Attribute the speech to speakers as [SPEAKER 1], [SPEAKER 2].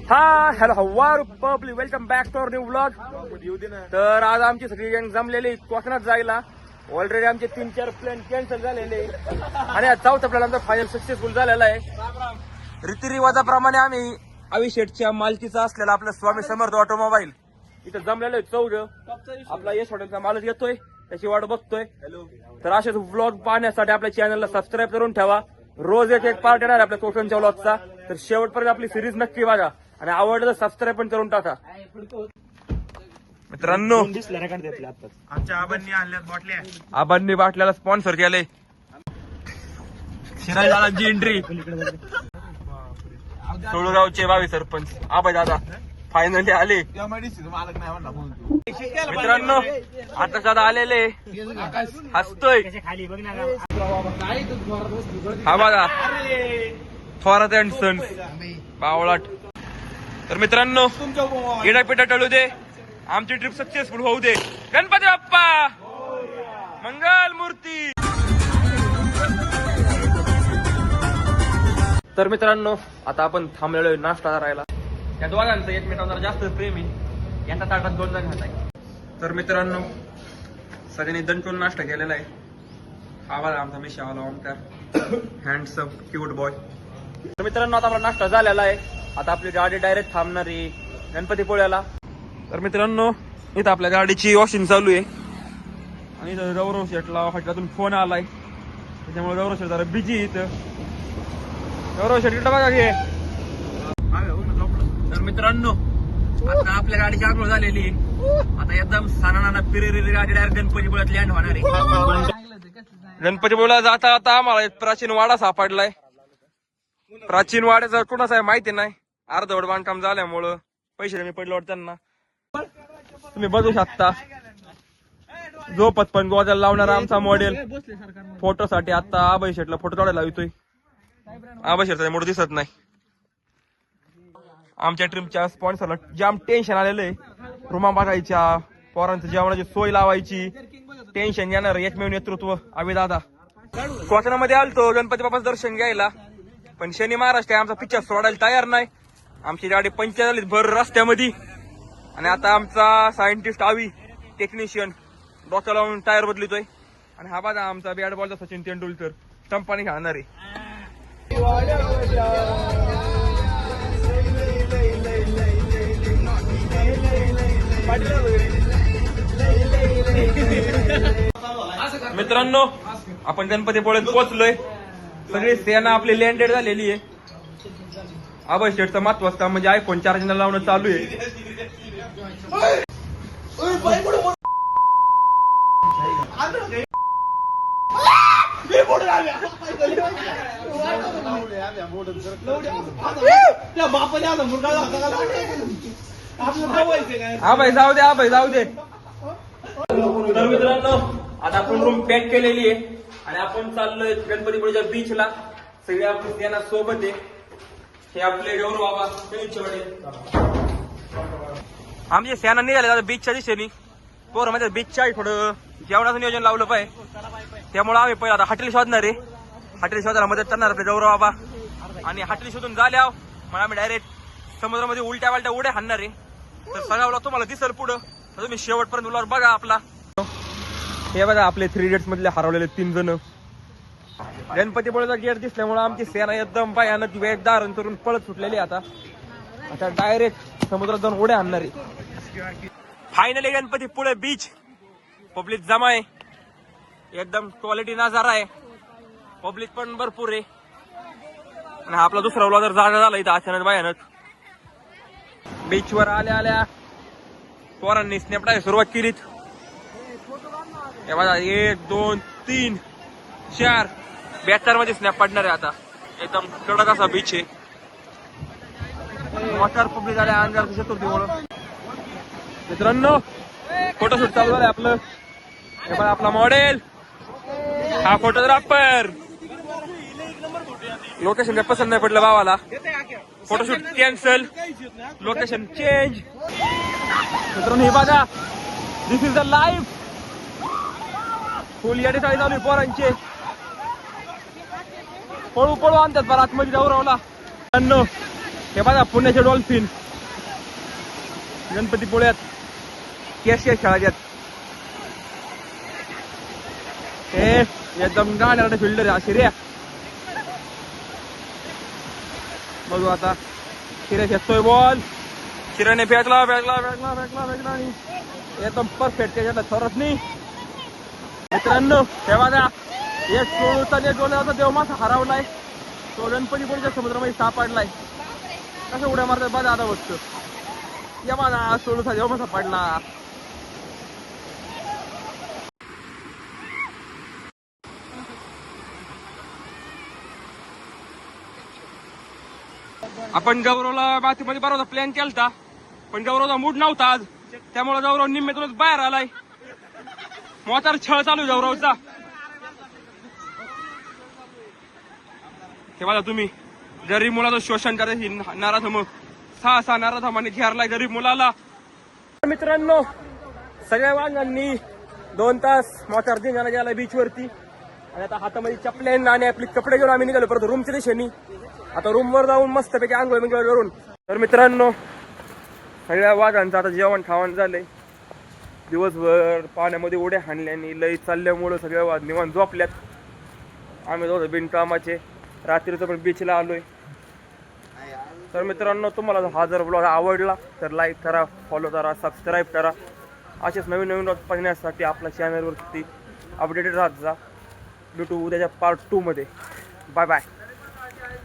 [SPEAKER 1] हा हॅलो हवार public welcome back to our new blog. तर आज आमची सगळी गँग जमलेली कोकणात जायला. ऑलरेडी आमचे 3-4 प्लॅन कॅन्सल झालेले आणि आज चौथा प्लॅन आमचा फायनल सक्सेसफुल झालेला आहे. रीतिरिवाजाप्रमाणे आम्ही अविशेटच्या मालकीचा असलेला आपला स्वामी समर्थ ऑटोमोबाईल इथं जमलेलो आहे. चौघ आपला यश हॉटेलचा मालच येतोय, त्याची वाट बघतोय. तर असेच ब्लॉग पाहण्यासाठी आपल्या चॅनलला सबस्क्राईब करून ठेवा. रोज एक पार्ट येणार आपल्या कोकणच्या ब्लॉगचा. तर शेवटपर्यंत आपली सिरीज नक्की बघा आणि आवडलं तर सबस्क्राईब पण करून टाका. मित्रांनो
[SPEAKER 2] आमच्या आबांनी आणल्यात बाटल्या.
[SPEAKER 1] आबांनी बाटल्याला स्पॉन्सर केले. शिराजदादांची एंट्री. सोळूगावचे 22 सरपंच आबा दादा फायनली आले. मित्रांनो आता दादा आलेले, हसतोय. हा बघा थोरात अँड सन्स बावळाट. तर मित्रांनो इडापिटा टळू दे, आमची ट्रिप सक्सेसफुल होऊ दे. गणपती बाप्पा मंगल मूर्ती. तर मित्रांनो आता आपण थांबलेलो नाश्ता करायला. या दोघांचं एकमेकांवर जास्त प्रेम आहे. यांचा ताटात 2 जण खात आहे. तर मित्रांनो सगळ्यांनी दणकून नाश्ता केलेला आहे. हा बघा आमचा मिशावाला ओमकार, हँडसम क्यूट बॉय. तर मित्रांनो आता आपला नाश्ता झालेला आहे. आता आपली गाडी डायरेक्ट थांबणार आहे गणपतीपुळ्याला. तर मित्रांनो इथं आपल्या गाडीची वॉशिंग चालू आहे आणि इथं गौरव शेटला हॉटेलातून फोन आलाय, त्याच्यामुळे गौरव शेट जरा बिजी आहे इथं. गौरव शेट इकडं बघा घे. तर मित्रांनो आता आपल्या गाडीची आंघोळ झालेली आहे. आता एकदम साना पिरेरी गाडी डायरेक्ट गणपतीपुळ्यात लँड होणार आहे. गणपतीपुळ्याला जाता आता आम्हाला एक प्राचीन वाडा सापडलाय. प्राचीन वाड्याचा कुणाचा आहे माहिती नाही. अर्धवट बांधकाम झाल्यामुळं पैसे कमी पडले वाटत त्यांना. तुम्ही बघू शकता झोपत पण गोजाला लावणारा आमचा मॉडेल फोटोसाठी आता आबाई शेटला फोटो काढायला लावतोय. आबाई शेटचा मोठं दिसत नाही. आमच्या ट्रिपच्या स्पॉन्सरला जाम टेन्शन आलेलं आहे. रूमा बघायच्या, पोरांचं जेवणाची सोय लावायची, टेन्शन घेणार एकमेव नेतृत्व आम्ही दादा. कोकणामध्ये आलतो गणपती बाप्पाचं दर्शन घ्यायला, पण शनी महाराज काय आमचा पिक्चर सोडायला तयार नाही. आमची गाडी पंक्चर झाली भर रस्त्यामध्ये आणि आता आमचा सायंटिस्ट आवी टेक्निशियन डोक्या लावून टायर बदलतोय. आणि हा बघा आमचा बॅट बॉलचा सचिन तेंडुलकर स्टंपाने खाणार आहे. मित्रांनो आपण गणपतीपुळ्यात पोहोचलोय. सगळी सेना आपली लँडेड झालेली आहे. आबाई शेटचं महत्वाचं काम म्हणजे आयफोन चार्जिंगला लावणं चालू आहे. आबाई जाऊ दे, आबाई जाऊ दे. तर मित्रांनो आता आपण रूम पॅक केलेली आहे आणि आपण चाललोय गणपतीपुळ्याच्या बीचला. सगळे आपली सेना सोबत आहे. हे आपले गौरव बाबा आमची सेना निघाले आता बीचच्या दिशेने. पोरं म्हणजे बीचच्या थोडं जेवणाचं नियोजन लावलं पाहिजे, त्यामुळे आम्ही पहिला आता हॉटेल शोधणार आहे. हॉटेल शोधायला मदत करणार आपले गौरव बाबा. आणि हॉटेल शोधून झाल्यावर मग आम्ही डायरेक्ट समुद्रामध्ये उलट्या वालट्या उड्या हाणणार आहे. तर सगळ्याला तुम्हाला दिसेल पुढं, तर तुम्ही शेवटपर्यंत उलट बघा आपला. हे बघा आपले 3 इडियट्स मधले हरवलेले 3 जण. गणपतीपुळ्याचा गेट दिसल्यामुळे आमची सेना एकदम भयानक वेगदार करून पळत सुटलेली. आता डायरेक्ट समुद्रात जाऊन उड्या आणणार आहे. फायनली गणपतीपुळे बीच पब्लिक जमा आहे. एकदम क्वालिटी नजारा आहे. पब्लिक पण भरपूर आहे. आणि आपला दुसरा व्लॉगर जागा झाला इथं अचानक भयानक. बीचवर आल्या आल्या पोरांनी स्नॅप टाकायला सुरुवात केलीत. हे बघा 1 2 3 4 72 मध्ये स्नॅप पडणार आहे. आता एकदम कडक असा बीच आहे. वॉटर पब्लिक आल्या अंगार चतुर्थीमुळं. मित्रांनो फोटोशूट चालू झालंय आपलं. हे बघा आपला मॉडेल, हा फोटोग्राफर. लोकेशन काय पसंत नाही पडलं भावाला, फोटोशूट कॅन्सल, लोकेशन चेंज. मित्रांनो हे बघा this is the life. Full याडी साडी चालू आहे पोरांचे. पळू पळू आणतात बरं आतमध्ये जाऊ रावला. हे बघा पुण्याचे डॉल्फिन गणपतीपुळ्यात कॅशिया खेळाच्यात. हे एकदम गाण्याला फिल्डर आहे शिर्या. बघू आता शिर्या फेकतोय बॉल. शिर्याने फेकला आणि एकदम परफेक्ट त्याच्यात थोडंच नाही. मित्रांनो हे बघा एक सोळूचा डोळ्याचा देव मासा हरवलाय. तो गणपतीपुळ्याच्या समुद्रामध्ये सापडलाय. कसं उड्या मारतात बघा आता वस्तू. या बघा सोळूचा देव मासा पडला. आपण गौरवला मातीमध्ये बरोबर प्लॅन केलता पण गौरवचा मूड नव्हता आज. त्यामुळे गौरव निम्म्यातूनच बाहेर आलाय. मोतार छळ चालू आहे गौरवचा. हे बघा तुम्ही गरीब मुलाचं शोषण करायची नाराधम 6 नाराधमाने घेरलाय गरीब मुलाला. मित्रांनो सगळ्या वाघांनी 2 तास मोतार धिंगाणा गेला बीच वरती आणि आता हातामध्ये चपलेन आणि आपले कपडे घेऊन आम्ही निघालो परत रूमच्या दिशेने. आता रूमवर जाऊन मस्तपैकी आंघोळ बिंघोळ करून. तर मित्रांनो सगळ्या वाघांचं आता जेवण खावण झालंय. दिवसभर पाण्यामध्ये उड्या हाणल्याने लई चालल्यामुळं सगळ्या वाघ निवांत झोपल्यात. आम्ही दोघं बिनकामाचे रात्रीचं पण बीचला आलोय. तर मित्रांनो तुम्हाला हा जर ब्लॉग आवडला तर लाईक करा, फॉलो करा, सबस्क्राईब करा. असेच नवीन नवीन ब्लॉग पाहण्यासाठी आपल्या चॅनलवरती अपडेटेड राहत जा. भेटू उद्याच्या पार्ट 2 मध्ये. Bye bye.